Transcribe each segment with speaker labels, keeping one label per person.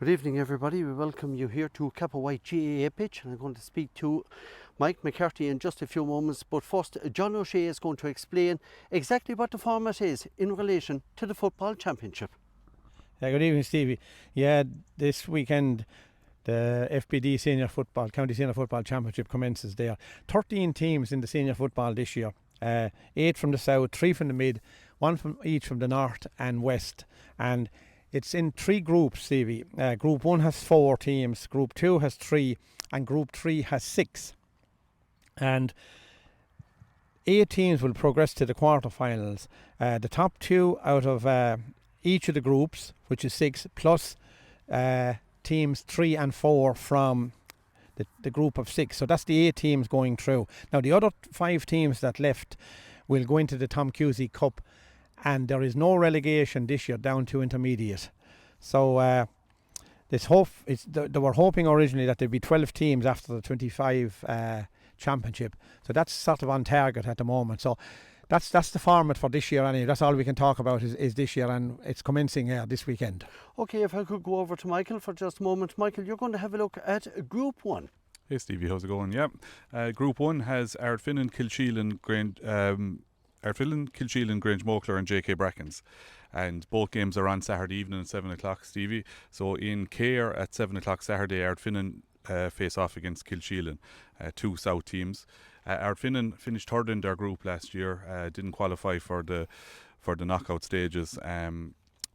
Speaker 1: Good evening, everybody. We welcome you here to Kappa White GAA pitch, and I'm going to speak to Mike McCarthy in just a few moments. But first, John O'Shea is going to explain exactly what the format is in relation to the football championship.
Speaker 2: Good evening, Stevie. Yeah, this weekend the FBD Senior Football County Senior Football Championship commences there. 13 teams in the senior football this year. 8 from the south, 3 from the mid, 1 from each from the north and west, and it's in 3 groups, Stevie. Group 1 has 4 teams, Group 2 has 3, and Group 3 has 6. And 8 teams will progress to the quarterfinals. The top 2 out of each of the groups, which is 6, plus teams 3 and 4 from the group of 6. So that's the 8 teams going through. Now the other 5 teams that left will go into the Tom Cusey Cup, and there is no relegation this year down to intermediate. So they were hoping originally that there'd be 12 teams after the 25 championship. So that's sort of on target at the moment. So that's the format for this year anyway. That's all we can talk about is this year, and it's commencing this weekend.
Speaker 1: Okay, if I could go over to Michael for just a moment. Michael, you're going to have a look at Group 1.
Speaker 3: Hey Stevie, how's it going? Yeah, Group 1 has Ardfinnan, Kilsheelan, Grange Mokler and JK Brackens. And both games are on Saturday evening at 7 o'clock, Stevie. So in Care at 7 o'clock Saturday, Ardfinnan face off against Kilsheelan, 2 South teams. Ardfinnan finished third in their group last year, didn't qualify for the knockout stages.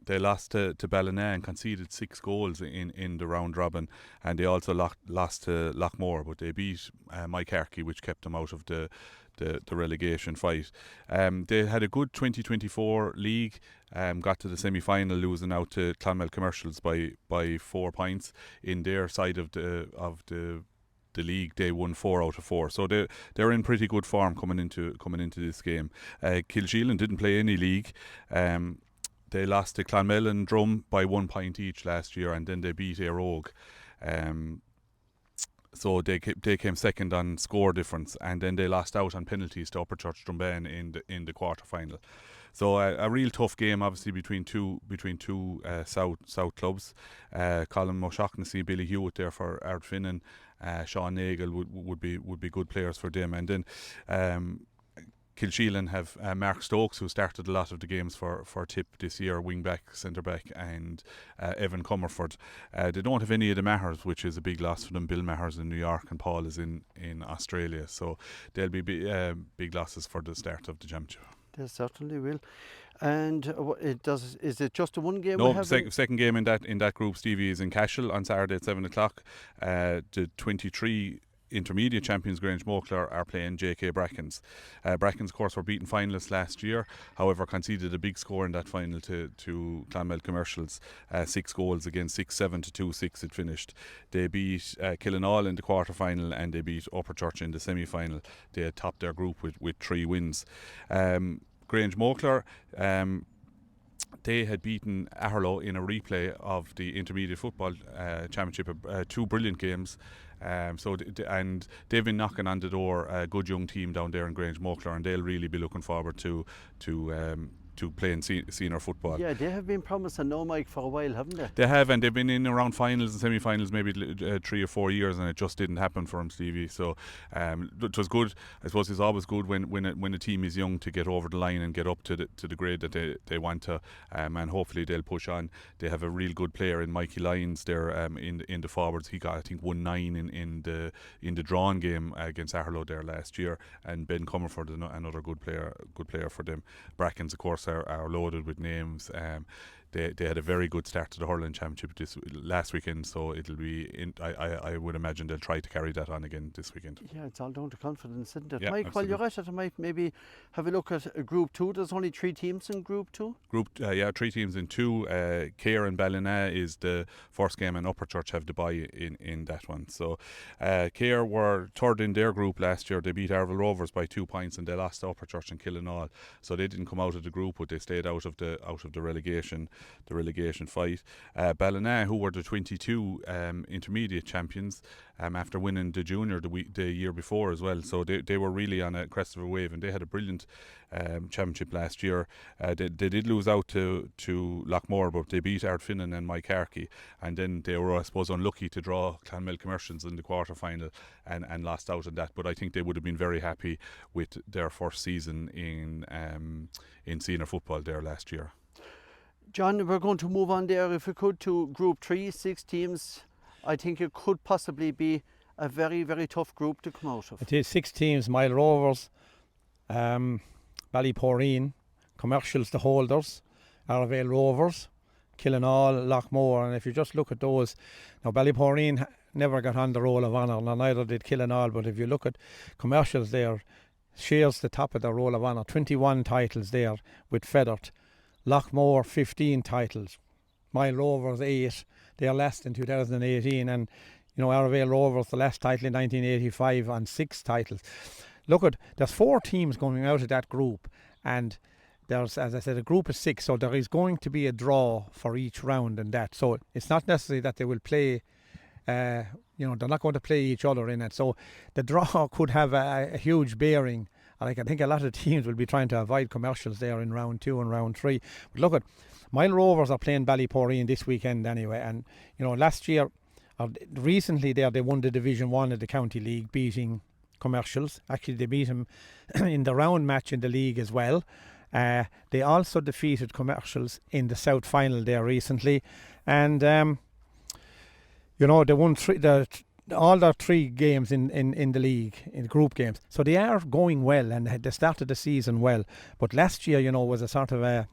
Speaker 3: They lost to Ballina and conceded 6 goals in the round robin, and they also lost to Lochmore, but they beat Mike Harkey, which kept them out of the relegation fight. They had a good 2024 league, got to the semi-final, losing out to Clonmel Commercials by 4 points. In their side of the league, they won 4 out of 4, so they're in pretty good form coming into this game. Kilsheelan didn't play any league. They lost to Clonmel and Drum by 1 point each last year, and then they beat Aerogue. So they came second on score difference, and then they lost out on penalties to Upperchurch Drumban in the quarter final. So a real tough game, obviously between two South clubs. Colin O'Shaughnessy, Billy Hewitt there for Ardfinnan, Sean Nagel would be good players for them, and then Kilsheelan have Mark Stokes, who started a lot of the games for Tip this year, wing back, centre back, and Evan Comerford. They don't have any of the Mahers, which is a big loss for them. Bill Maher's in New York and Paul is in Australia, so they'll be big losses for the start of the championship.
Speaker 1: They certainly will. And is it just a one game?
Speaker 3: No, second game in that group, Stevie, is in Cashel on Saturday at 7 o'clock. The 23 intermediate champions Grange Mokler are playing JK Brackens. Brackens, of course, were beaten finalists last year, however conceded a big score in that final to Clonmel Commercials. 6 goals against 6-7 to 2-6 it finished. They beat Killinall in the quarter final, and they beat Upperchurch in the semi-final. They had topped their group with 3 wins. Grange Mokler, they had beaten Aherlow in a replay of the intermediate football championship, 2 brilliant games. And they've been knocking on the door, a good young team down there in Grange Mokler, and they'll really be looking forward to playing senior football.
Speaker 1: Yeah, they have been promising no Mike for a while, haven't they?
Speaker 3: They have, and they've been in around finals and semi-finals maybe 3 or 4 years, and it just didn't happen for them, Stevie. So it was good. I suppose it's always good when a team is young to get over the line and get up to the grade that they want to, and hopefully they'll push on. They have a real good player in Mikey Lyons there in the forwards. He got, I think, 1-9 in the drawn game against Aherlow there last year, and Ben Comerford, another good player for them. Brackens, of course, are loaded with names. They had a very good start to the hurling championship last weekend, so it'll be. I would imagine they'll try to carry that on again this weekend.
Speaker 1: Yeah, it's all down to confidence, isn't it?
Speaker 3: Yeah,
Speaker 1: Mike,
Speaker 3: absolutely.
Speaker 1: while you're at it, I might maybe have a look at Group 2. There's only 3 teams in Group 2.
Speaker 3: 3 teams in 2. Care and Ballina is the first game, and Upperchurch have the bye in that one. So Care were third in their group last year. They beat Arville Rovers by 2 points, and they lost to Upperchurch and Killinall. So they didn't come out of the group, but they stayed out of the relegation. the relegation fight. Ballina, who were the 22 intermediate champions, after winning the junior the year before as well. So they were really on a crest of a wave, and they had a brilliant championship last year. They did lose out to Lochmore, but they beat Ardfinnan and Mycarkey, and then they were, I suppose, unlucky to draw Clonmel Commercials in the quarter final and lost out on that. But I think they would have been very happy with their first season in senior football there last year.
Speaker 1: John, we're going to move on there, if we could, to Group 3, 6 teams. I think it could possibly be a very, very tough group to come out of.
Speaker 2: It is 6 teams: Mile Rovers, Ballyporeen, Commercials, the holders, Arravale Rovers, Killinall, Lochmore. And if you just look at those, now Ballyporeen never got on the roll of honour, and neither did Killinall. But if you look at Commercials there, shares the top of the roll of honour, 21 titles there with Feathert. Lochmore, 15 titles. Mile Rovers, 8. They are last in 2018, and Arravale Rovers, the last title in 1985, on 6 titles. There's 4 teams going out of that group, and there's, as I said, a group of 6, so there is going to be a draw for each round and that. So it's not necessary that they will play, they're not going to play each other in it. So the draw could have a huge bearing. And I think a lot of teams will be trying to avoid Commercials there in round 2 and round 3. But Mile Rovers are playing Ballyporeen this weekend anyway, and last year, recently there, they won the Division 1 of the County League, beating Commercials. Actually, they beat them in the round match in the league as well. They also defeated Commercials in the South final there recently, and they won all their 3 games in the league, in the group games. So they are going well, and they started the season well. But last year, was a sort of a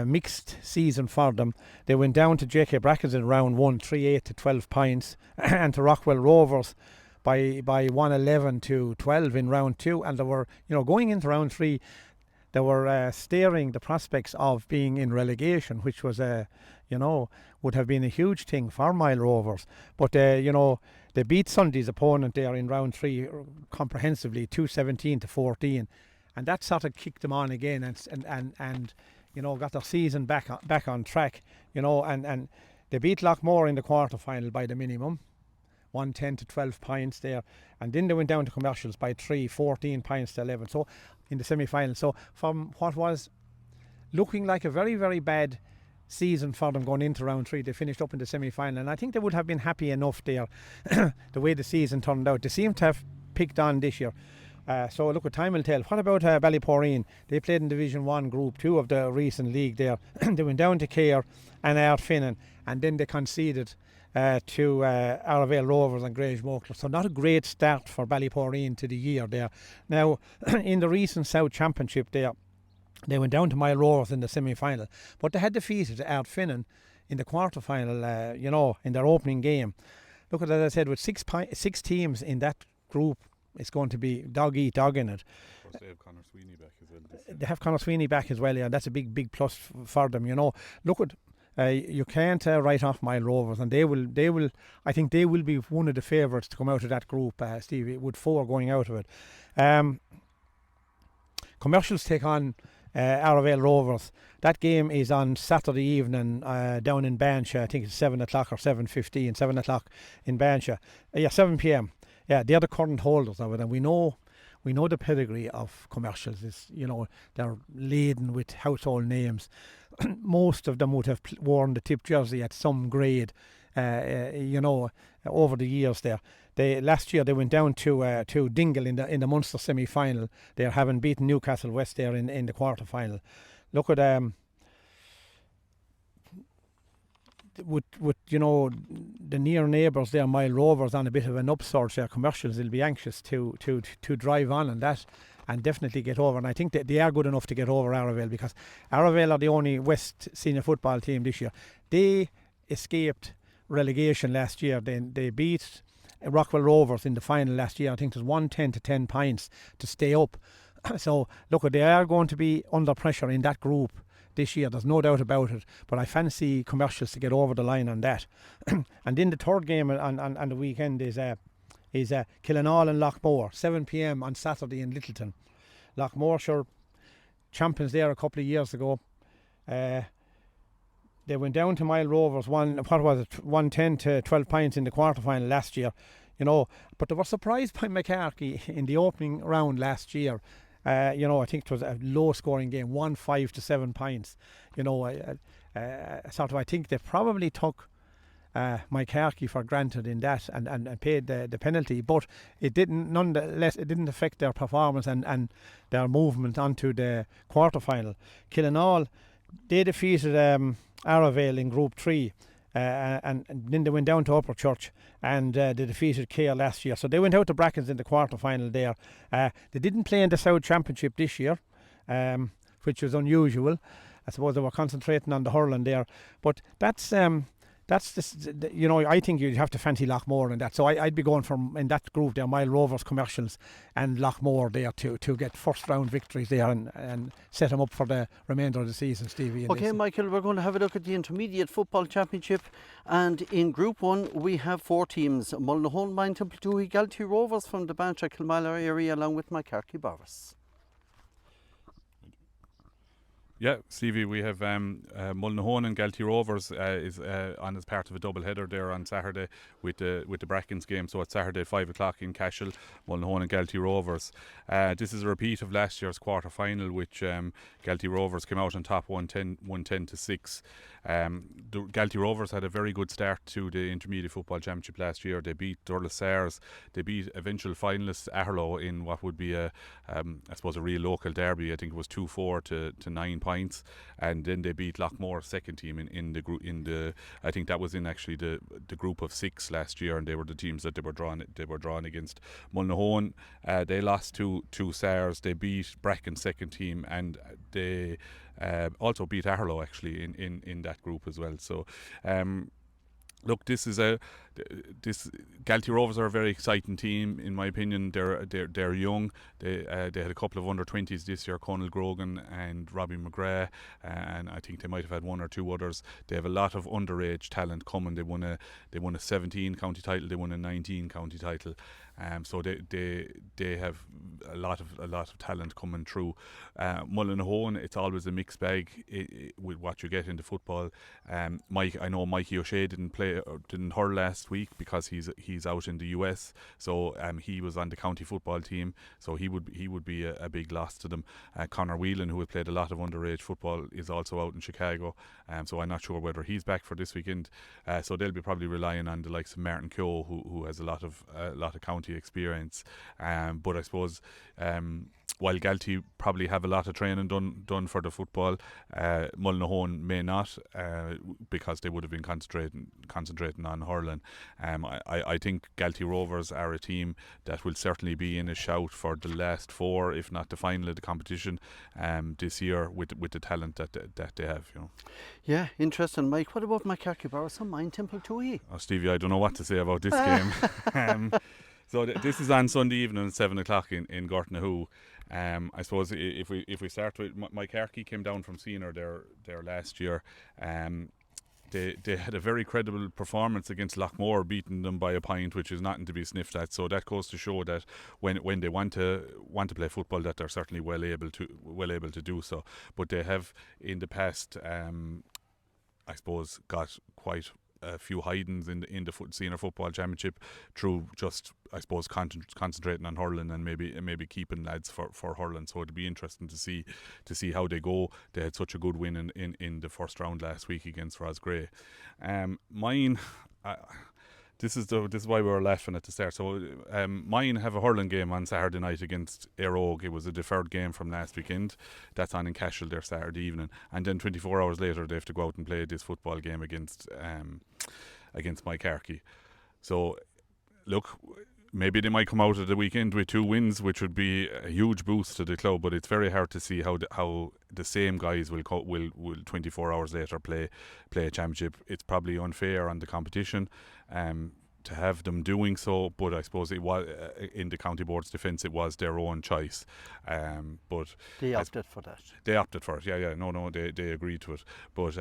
Speaker 2: mixed season for them. They went down to JK Brackens in round 1, 3-8 to 12 points, and to Rockwell Rovers by 1-11 to 12 in round 2. And they were, going into round 3, they were staring the prospects of being in relegation, which was would have been a huge thing for Mile Rovers. But they beat Sunday's opponent there in round 3 comprehensively, 2-17 to 14, and that sort of kicked them on again and got their season back on track. And they beat Lochmore in the quarter final by the minimum, 110 to 12 points there, and then they went down to Commercials by 3, 14 points to 11. So in the semi-final. So from what was looking like a very, very bad season for them going into round 3, they finished up in the semi-final, and I think they would have been happy enough there the way the season turned out. They seem to have picked on this year. So time will tell. What about Ballyporeen? They played in Division 1 Group 2 of the recent league there. They went down to Cahir and Ardfinnan, and then they conceded to Arravale Rovers and Grange Mokler. So not a great start for Ballyporeen to the year there. Now, in the recent South Championship there, they went down to Mile Rovers in the semi-final, but they had defeated Ardfinnan in the quarter-final, in their opening game. As I said, with 6 teams in that group, it's going to be dog eat dog in it.
Speaker 3: Of course, they have Conor Sweeney back as well.
Speaker 2: They have Conor Sweeney back as well, yeah. That's a big plus for them, you can't write off Mile Rovers, and they will. I think they will be one of the favourites to come out of that group, Stevie, with 4 going out of it. Commercials take on Arravale Rovers. That game is on Saturday evening down in Bansha. I think it's 7 o'clock or 7:15. 7 o'clock in Bansha. 7 p.m. Yeah, they're the current holders of it, and we know the pedigree of Commercials is, they're laden with household names. Most of them would have worn the tip jersey at some grade, over the years there. Last year they went down to Dingle in the Munster semi-final. They're having beaten Newcastle West there in the quarter final. With the near neighbours there, Mile Rovers on a bit of an upsurge there. Commercials will be anxious to drive on and that, and definitely get over. And I think that they are good enough to get over Arravale, because Arravale are the only West senior football team this year. They escaped relegation last year. They beat Rockwell Rovers in the final last year. I think it was 110 to 10 points to stay up. So they are going to be under pressure in that group this year, there's no doubt about it, but I fancy Commercials to get over the line on that. And then the third game on the weekend is Killinall and Lochmore, 7 p.m. on Saturday in Littleton. Lochmore, sure, champions there a couple of years ago. they went down to Mile Rovers 110 to 12 points in the quarter final last year, but they were surprised by McCarthy in the opening round last year. I think it was a low scoring game, 1-5 to 7 points. I think they probably took Mike Harkey for granted in that and paid the penalty, but nonetheless it didn't affect their performance and their movement onto the quarter final. Killinall, they defeated Arravale in Group 3, and then they went down to Upperchurch and they defeated Care last year. So they went out to Brackens in the quarter final there. They didn't play in the South Championship this year, which was unusual. I suppose they were concentrating on the hurling there, but that's I think you'd have to fancy Lochmore in that. So I'd be going from in that group there, Mile Rovers, Commercials and Lochmore there to get first round victories there and set them up for the remainder of the season, Stevie.
Speaker 1: Okay, Michael, we're going to have a look at the Intermediate Football Championship, and in Group 1 we have 4 teams: Mullinahone, Mine Temple, Galtee Rovers from the Bancha Kilmala area, along with McCarthy Barras.
Speaker 3: Yeah, Stevie, we have Mullinahone and Galtee Rovers is on as part of a double header there on Saturday with the Brackens game. So it's Saturday 5 o'clock in Cashel, Mullinahone and Galtee Rovers. This is a repeat of last year's quarter final, which Galtee Rovers came out on top 110 to 6. The Galtee Rovers had a very good start to the Intermediate Football Championship last year. They beat Durla Sars. They beat eventual finalists Aherlow in what would be I suppose a real local derby. I think it was 2-4 to 9 points, and then they beat Lochmore, second team in the group. I think that was in actually the group of 6 last year, and they were the teams that they were drawn against. Mullinahone, they lost to Sars. They beat Bracken, second team, and they also beat Aherlow actually in that group as well. So look, this Galtee Rovers are a very exciting team in my opinion. They're young. They had a couple of under-20s this year, Conal Grogan and Robbie McGrath, and I think they might have had 1 or 2 others. They have a lot of underage talent coming. They won a 17 county title. They won a 19 county title. So they have a lot of talent coming through. Mullinahone, it's always a mixed bag with what you get into football. I know Mikey O'Shea didn't hurl last week because he's out in the US. So he was on the county football team. So he would be a big loss to them. Connor Whelan, who had played a lot of underage football, is also out in Chicago. So I'm not sure whether he's back for this weekend. So they'll be probably relying on the likes of Martin Keogh, who has a lot of county experience, but I suppose while Galtee probably have a lot of training done for the football, Mullinahone may not, because they would have been concentrating on hurling. I think Galtee Rovers are a team that will certainly be in a shout for the last 4, if not the final of the competition this year with the talent that they have.
Speaker 1: Yeah, interesting, Mike. What about McCarthy Barras and Mine Temple 2E?
Speaker 3: Oh, Stevie, I don't know what to say about this game. So this is on Sunday evening at 7 o'clock in Gortnahoo. I suppose if we start with Mike Harkey, came down from senior there last year. They had a very credible performance against Lochmore, beating them by a point, which is nothing to be sniffed at. So that goes to show that when they want to play football, that they're certainly well able to do so. But they have in the past, I suppose, got quite a few hidings in the senior football championship through just, I suppose, concentrating on hurling and maybe keeping lads for hurling. So it'd be interesting to see how they go. They had such a good win in the first round last week against Rosgray. Mine, this is why we were laughing at the start. So Mine have a hurling game on Saturday night against Aerogue. It was a deferred game from last weekend. That's on in Cashel there Saturday evening, and then 24 hours later they have to go out and play this football game against Mike Harkey. So look, maybe they might come out of the weekend with 2 wins, which would be a huge boost to the club. But it's very hard to see how the same guys will 24 hours later play a championship. It's probably unfair on the competition to have them doing so. But I suppose it was in the county board's defence, it was their own choice. But
Speaker 1: they opted for that.
Speaker 3: They opted for it. Yeah. No, they agreed to it. But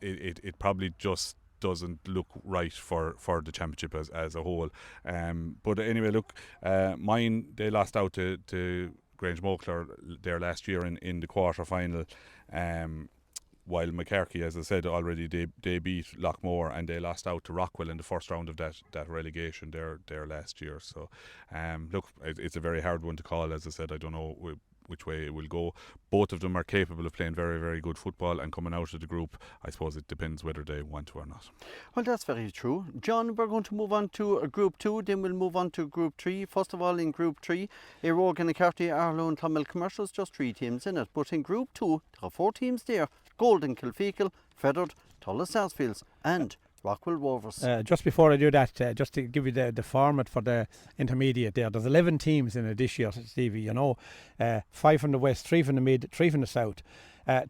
Speaker 3: it probably just doesn't look right for the championship as a whole. But anyway, look, Mine, they lost out to Grange Mokler there last year in the quarter final. while McCarthy, as I said already, they beat Lockmore and they lost out to Rockwell in the first round of that relegation there last year. So look, it's a very hard one to call. As I said, I don't know which way it will go. Both of them are capable of playing very, very good football, and coming out of the group, I suppose it depends whether they want to or not.
Speaker 1: Well, that's very true. John, we're going to move on to Group 2, then we'll move on to Group 3. First of all, in Group 3, Erogan, Carty, Arlo and Clonmel Commercials, just 3 teams in it. But in Group 2, there are 4 teams there. Golden, Kilfeacle, Feathered, Tullis Sarsfields and Rockwell Rovers.
Speaker 2: Just before I do that, just to give you the format for the intermediate there's 11 teams in it this year, Stevie, 5 from the west, 3 from the mid, 3 from the south.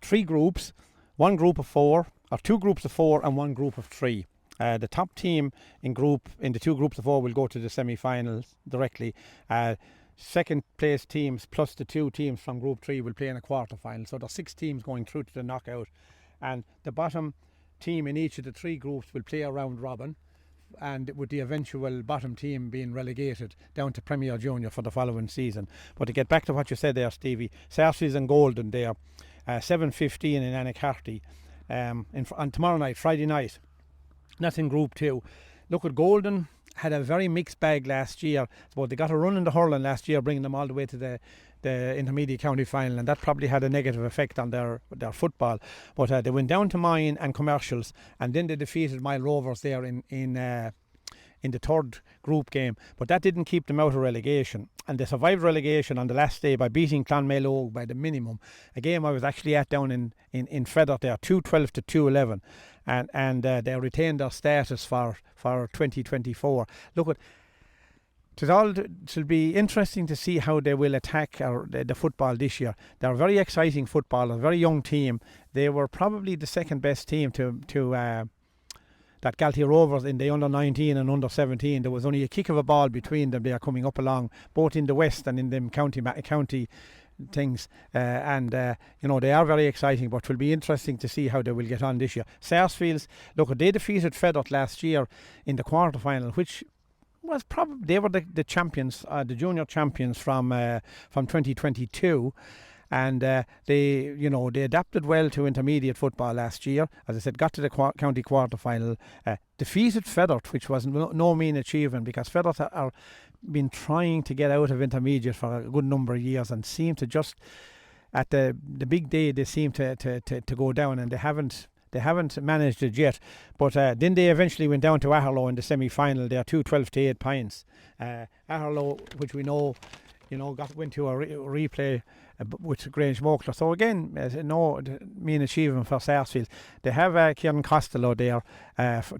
Speaker 2: 3 groups, 1 group of 4, or 2 groups of 4 and 1 group of 3. The top team in the 2 groups of 4 will go to the semi-finals directly. Second place teams plus the 2 teams from Group 3 will play in a quarter final. So there's 6 teams going through to the knockout, and the bottom team in each of the 3 groups will play a round robin, and with the eventual bottom team being relegated down to Premier Junior for the following season. But to get back to what you said there, Stevie, Sarsfields and Golden there, 7:15 in Anacarty, on tomorrow night, Friday night. That's in Group 2. Look at Golden. Had a very mixed bag last year, but they got a run in the hurling last year, bringing them all the way to the intermediate county final, and that probably had a negative effect on their football. But they went down to Mine and Commercials, and then they defeated Mile Rovers there in the third group game. But that didn't keep them out of relegation, and they survived relegation on the last day by beating Clonmel by the minimum. A game I was actually at down in Feather there, 2-12 to 2-11, and they retained their status for 2024. Look at. It'll be interesting to see how they will attack the football this year. They're a very exciting football, a very young team. They were probably the second best team to that Galtee Rovers in the under 19 and under 17. There was only a kick of a ball between them. They are coming up along both in the west and in them county things, and they are very exciting, but it will be interesting to see how they will get on this year. Sarsfields, look, they defeated Feathered last year in the quarter final, which was probably they were the champions, the junior champions from 2022, and they adapted well to intermediate football last year. As I said, got to the county quarter final, defeated Feathered, which was no mean achievement, because Feathered are been trying to get out of intermediate for a good number of years, and seem to just at the big day they seem to go down, and they haven't managed it yet. But then they eventually went down to Aherlow in the semi-final. They are 2-12 to 8 pints. Aherlow, which we know, went to a replay with Grange Mochler. So again, no mean achievement for Sarsfield. They have Kieran Costello there,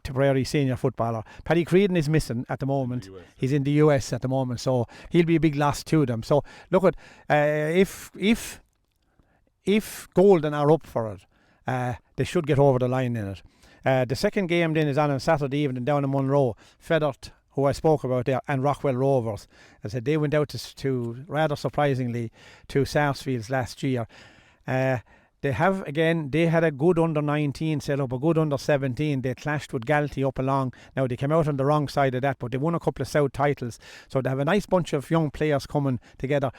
Speaker 2: Tipperary senior footballer. Paddy Creedon is missing at the moment. He's in the US at the moment, so he'll be a big loss to them. So look at if Golden are up for it, they should get over the line in it. The second game then is on Saturday evening down in Munro. Feathered, who I spoke about there, and Rockwell Rovers. As I said, they went out to rather surprisingly to Sarsfields last year. They had a good under 19 set up, a good under 17. They clashed with Galtee up along. Now they came out on the wrong side of that, but they won a couple of South titles. So they have a nice bunch of young players coming together.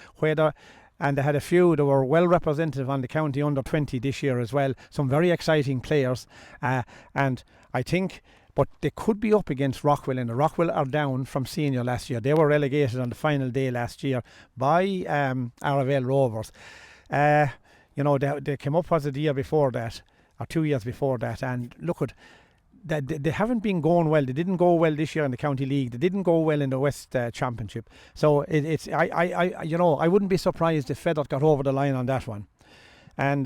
Speaker 2: And they had a few that were well representative on the county under 20 this year as well. Some very exciting players. And I think, but they could be up against Rockwell, and Rockwell are down from senior last year. They were relegated on the final day last year by Arravale Rovers. They came up, was it the year before that, or 2 years before that, and look at they haven't been going well. They didn't go well this year in the county league. They didn't go well in the West Championship. So I wouldn't be surprised if Feathered got over the line on that one. And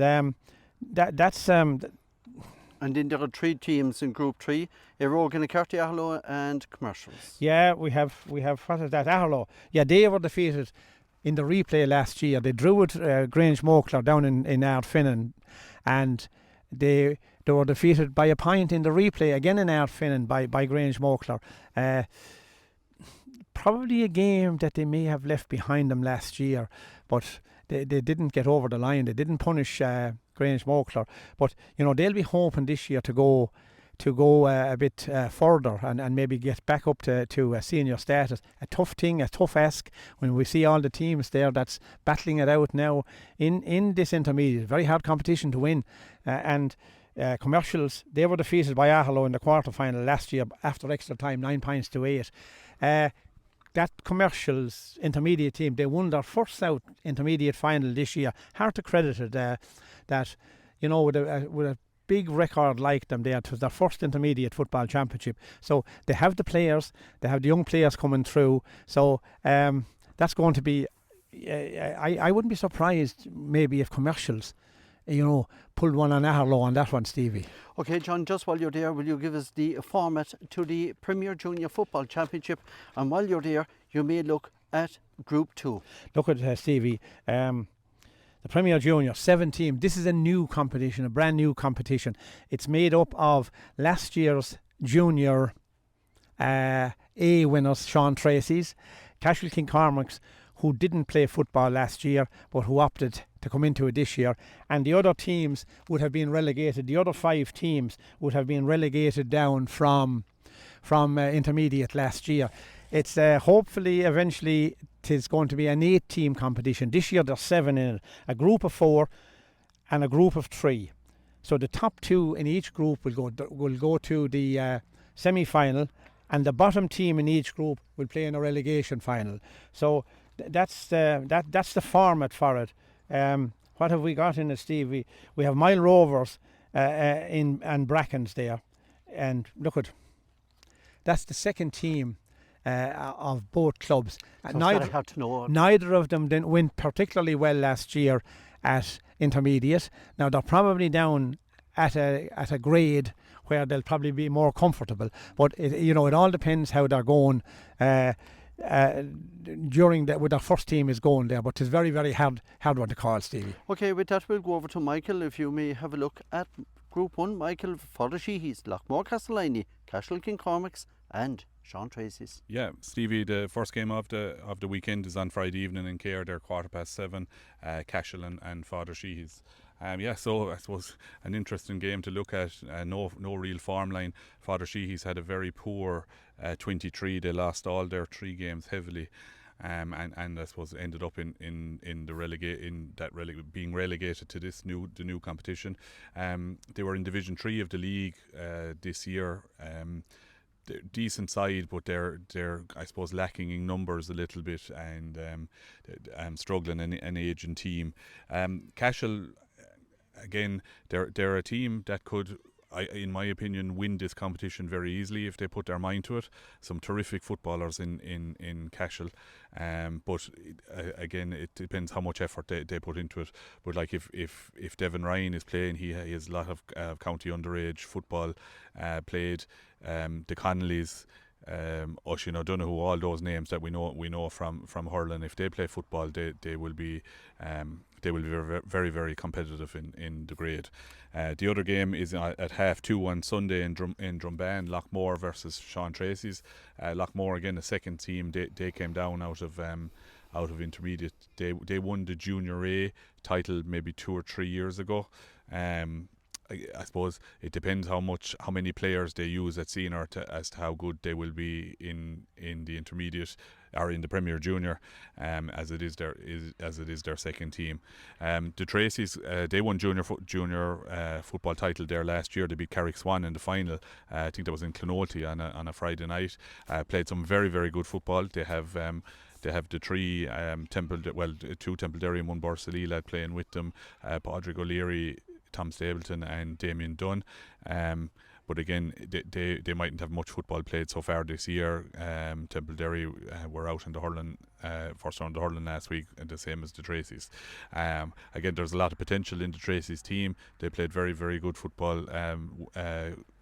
Speaker 2: that's
Speaker 1: and then there are 3 teams in Group 3: Erogan, Carty, Aherlow and Commercials.
Speaker 2: Yeah, we have what is that? Aherlow. Yeah, they were defeated in the replay last year. They drew with Grange Mochler down in Ardfinnan, and they were defeated by a point in the replay again in Ardfinnan by Grange Mochler. Probably a game that they may have left behind them last year, but they didn't get over the line. They didn't punish Grange Mochler. But they'll be hoping this year to go go a bit further and maybe get back up to senior status. A tough thing, a tough ask when we see all the teams there that's battling it out now in this intermediate. Very hard competition to win. And Commercials, they were defeated by Aherlow in the quarter-final last year after extra time, 9 points to 8. That Commercials intermediate team, they won their first South intermediate final this year. Hard to credit it that, you know, with a big record like them there. It was their first intermediate football championship. So they have the players, they have the young players coming through. So that's going to be, I wouldn't be surprised maybe if Commercials, you know, pulled one on Aherlow on that one, Stevie.
Speaker 1: Okay, John, just while you're there, will you give us the format to the Premier Junior Football Championship? And while you're there, you may look at Group 2.
Speaker 2: Look at Stevie. The Premier Junior, 7 teams. This is a new competition, a brand new competition. It's made up of last year's Junior A winners, Sean Tracy's, Cashel Kincormac's, who didn't play football last year, but who opted to come into it this year. And the other teams would have been relegated. The other 5 teams would have been relegated down from intermediate last year. It's hopefully eventually it is going to be an 8-team competition. This year there's 7 in it, a group of 4 and a group of 3. So the top 2 in each group will go to the semi-final, and the bottom team in each group will play in a relegation final. So that's the format for it. What have we got in it, Steve? We have Mile Rovers and Brackens there, and look at that's the second team of both clubs.
Speaker 1: So
Speaker 2: neither of them didn't win particularly well last year at intermediate. Now they're probably down at a grade where they'll probably be more comfortable. But it all depends how they're going during with their first team is going there. But it's very, very hard one to call, Stevie.
Speaker 1: Okay, with that we'll go over to Michael. If you may have a look at Group 1, Michael, for the Sheehy's, Lockmore Castellini, Cashel Kincormac's and Sean Tracy's.
Speaker 3: Yeah, Stevie, the first game of the weekend is on Friday evening in Cahir. They're 7:15, Cashel and Father Sheehy's. So I suppose an interesting game to look at. No real form line. Father Sheehy's had a very poor 23. They lost all their 3 games heavily, and I suppose ended up in being relegated to the new competition. They were in Division 3 of the league this year. They're decent side, but they're I suppose lacking in numbers a little bit, and struggling an aging team. Cashel, again, they're a team that could, in my opinion, win this competition very easily if they put their mind to it. Some terrific footballers in Cashel, but again, it depends how much effort they put into it. But like if Devon Ryan is playing, he has a lot of county underage football played. The Connollys, Oisin O'Donoghue, all those names that we know from hurling. If they play football, they will be very, very, very competitive in the grade. The other game is at 2:30 on Sunday in Drumban, Lockmore versus Sean Tracy's. Lockmore, again, a second team. They came down out of intermediate. They won the Junior A title maybe 2 or 3 years ago. I suppose it depends how many players they use at senior as to how good they will be in the intermediate or in the Premier Junior, as it is their second team. The Tracy's, they won junior football title there last year. They beat Carrick-Swan in the final. I think that was in Clonoulty on a Friday night. Played some very, very good football. They have the 3 two Temple-Derry and 1 Borsalí lad playing with them. Padraig O'Leary, Tom Stapleton and Damien Dunn. But again, they mightn't have much football played so far this year. Temple-Derry were out in the hurling, first round of hurling last week, and the same as the Tracy's. Again, there's a lot of potential in the Tracy's team. They played very, very good football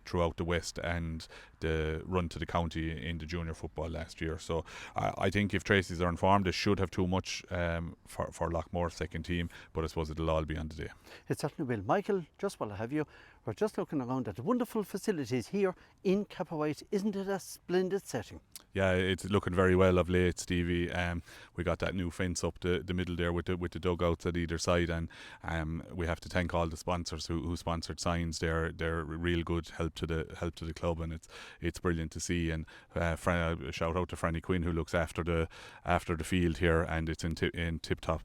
Speaker 3: throughout the West and the run to the county in the junior football last year. So I think if Tracy's are informed, they should have too much for Lockmore's second team, but I suppose it'll all be on the day.
Speaker 1: It certainly will. Michael, just while I have you, We're just looking around at the wonderful facilities here in Cappawhite. Isn't it a splendid setting?
Speaker 3: Yeah, it's looking very well of late, Stevie. We got that new fence up the middle there with the dugouts at either side, and we have to thank all the sponsors who sponsored signs. They're real good help to the club, and it's brilliant to see. And shout out to Franny Quinn, who looks after the field here, and it's in tip top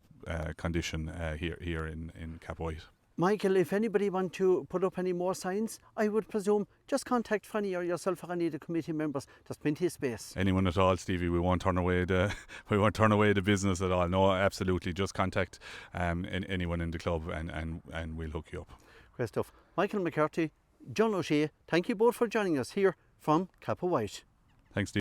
Speaker 3: condition here in Cappawhite.
Speaker 1: Michael, if anybody want to put up any more signs, I would presume just contact Franny or yourself or any of the committee members. There's plenty of space.
Speaker 3: Anyone at all, Stevie. We won't turn away the business at all. No, absolutely. Just contact anyone in the club, and we'll hook you up.
Speaker 1: Great stuff. Michael McCarthy, John O'Shea, thank you both for joining us here from Cappawhite.
Speaker 3: Thanks, Steve.